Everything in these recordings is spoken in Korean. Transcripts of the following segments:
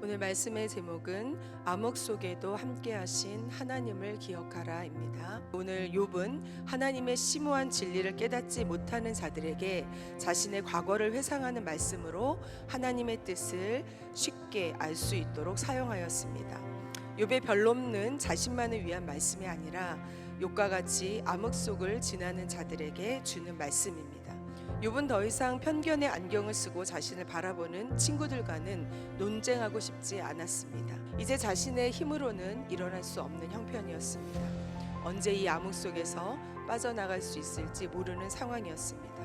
오늘 말씀의 제목은 암흑 속에도 함께하신 하나님을 기억하라입니다. 오늘 욥은 하나님의 심오한 진리를 깨닫지 못하는 자들에게 자신의 과거를 회상하는 말씀으로 하나님의 뜻을 쉽게 알 수 있도록 사용하였습니다. 욥의 별없는 자신만을 위한 말씀이 아니라 욥과 같이 암흑 속을 지나는 자들에게 주는 말씀입니다. 욥은 더 이상 편견의 안경을 쓰고 자신을 바라보는 친구들과는 논쟁하고 싶지 않았습니다. 이제 자신의 힘으로는 일어날 수 없는 형편이었습니다. 언제 이 암흑 속에서 빠져나갈 수 있을지 모르는 상황이었습니다.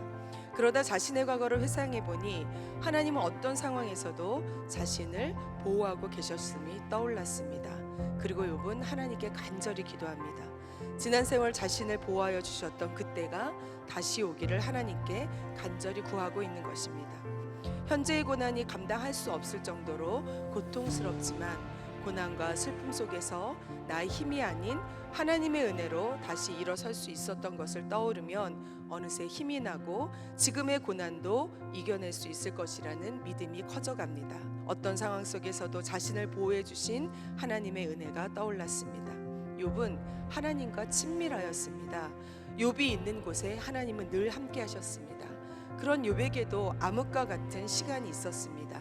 그러다 자신의 과거를 회상해 보니 하나님은 어떤 상황에서도 자신을 보호하고 계셨음이 떠올랐습니다. 그리고 욥은 하나님께 간절히 기도합니다. 지난 세월 자신을 보호하여 주셨던 그때가 다시 오기를 하나님께 간절히 구하고 있는 것입니다. 현재의 고난이 감당할 수 없을 정도로 고통스럽지만 고난과 슬픔 속에서 나의 힘이 아닌 하나님의 은혜로 다시 일어설 수 있었던 것을 떠오르면 어느새 힘이 나고 지금의 고난도 이겨낼 수 있을 것이라는 믿음이 커져갑니다. 어떤 상황 속에서도 자신을 보호해 주신 하나님의 은혜가 떠올랐습니다. 욥은 하나님과 친밀하였습니다. 욥이 있는 곳에 하나님은 늘 함께 하셨습니다. 그런 욥에게도 암흑과 같은 시간이 있었습니다.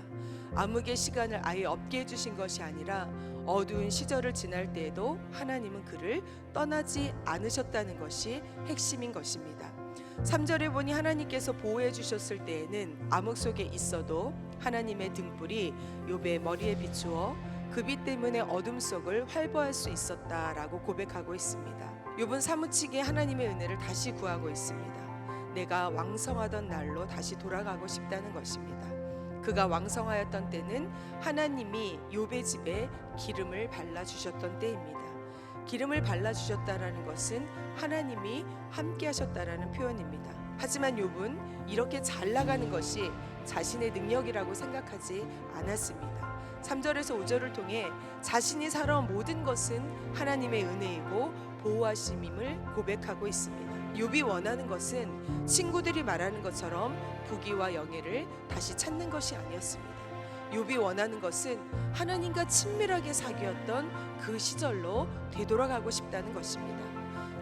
암흑의 시간을 아예 없게 해주신 것이 아니라 어두운 시절을 지날 때에도 하나님은 그를 떠나지 않으셨다는 것이 핵심인 것입니다. 3절에 보니 하나님께서 보호해 주셨을 때에는 암흑 속에 있어도 하나님의 등불이 욥의 머리에 비추어 그 빛 때문에 어둠 속을 활보할 수 있었다라고 고백하고 있습니다. 욥은 사무치게 하나님의 은혜를 다시 구하고 있습니다. 내가 왕성하던 날로 다시 돌아가고 싶다는 것입니다. 그가 왕성하였던 때는 하나님이 욥의 집에 기름을 발라주셨던 때입니다. 기름을 발라주셨다라는 것은 하나님이 함께 하셨다라는 표현입니다. 하지만 욥은 이렇게 잘 나가는 것이 자신의 능력이라고 생각하지 않았습니다. 3절에서 5절을 통해 자신이 살아온 모든 것은 하나님의 은혜이고 보호하심임을 고백하고 있습니다. 욥이 원하는 것은 친구들이 말하는 것처럼 부귀와 영예를 다시 찾는 것이 아니었습니다. 욥이 원하는 것은 하나님과 친밀하게 사귀었던 그 시절로 되돌아가고 싶다는 것입니다.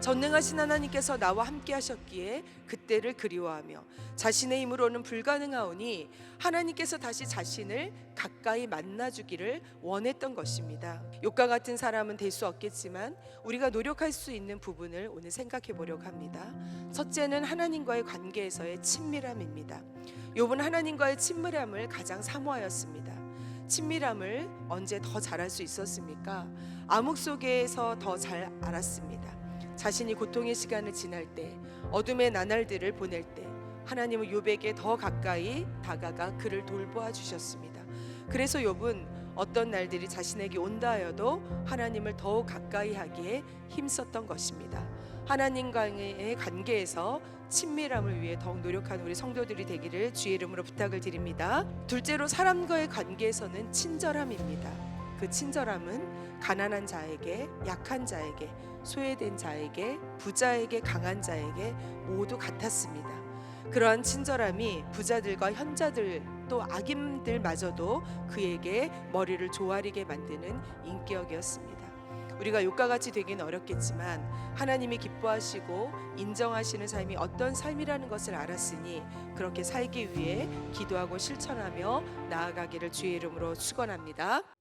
전능하신 하나님께서 나와 함께 하셨기에 그때를 그리워하며 자신의 힘으로는 불가능하오니 하나님께서 다시 자신을 가까이 만나주기를 원했던 것입니다. 욥과 같은 사람은 될 수 없겠지만 우리가 노력할 수 있는 부분을 오늘 생각해 보려고 합니다. 첫째는 하나님과의 관계에서의 친밀함입니다. 욥은 하나님과의 친밀함을 가장 사모하였습니다. 친밀함을 언제 더 잘할 수 있었습니까? 암흑 속에서 더 잘 알았습니다. 자신이 고통의 시간을 지날 때, 어둠의 나날들을 보낼 때 하나님은 욥에게 더 가까이 다가가 그를 돌보아 주셨습니다. 그래서 욥은 어떤 날들이 자신에게 온다 하여도 하나님을 더욱 가까이 하기에 힘썼던 것입니다. 하나님과의 관계에서 친밀함을 위해 더욱 노력하는 우리 성도들이 되기를 주의 이름으로 부탁을 드립니다. 둘째로 사람과의 관계에서는 친절함입니다. 그 친절함은 가난한 자에게, 약한 자에게, 소외된 자에게, 부자에게, 강한 자에게 모두 같았습니다. 그러한 친절함이 부자들과 현자들 또 악인들마저도 그에게 머리를 조아리게 만드는 인격이었습니다. 우리가 욥과 같이 되기는 어렵겠지만 하나님이 기뻐하시고 인정하시는 삶이 어떤 삶이라는 것을 알았으니 그렇게 살기 위해 기도하고 실천하며 나아가기를 주의 이름으로 축원합니다.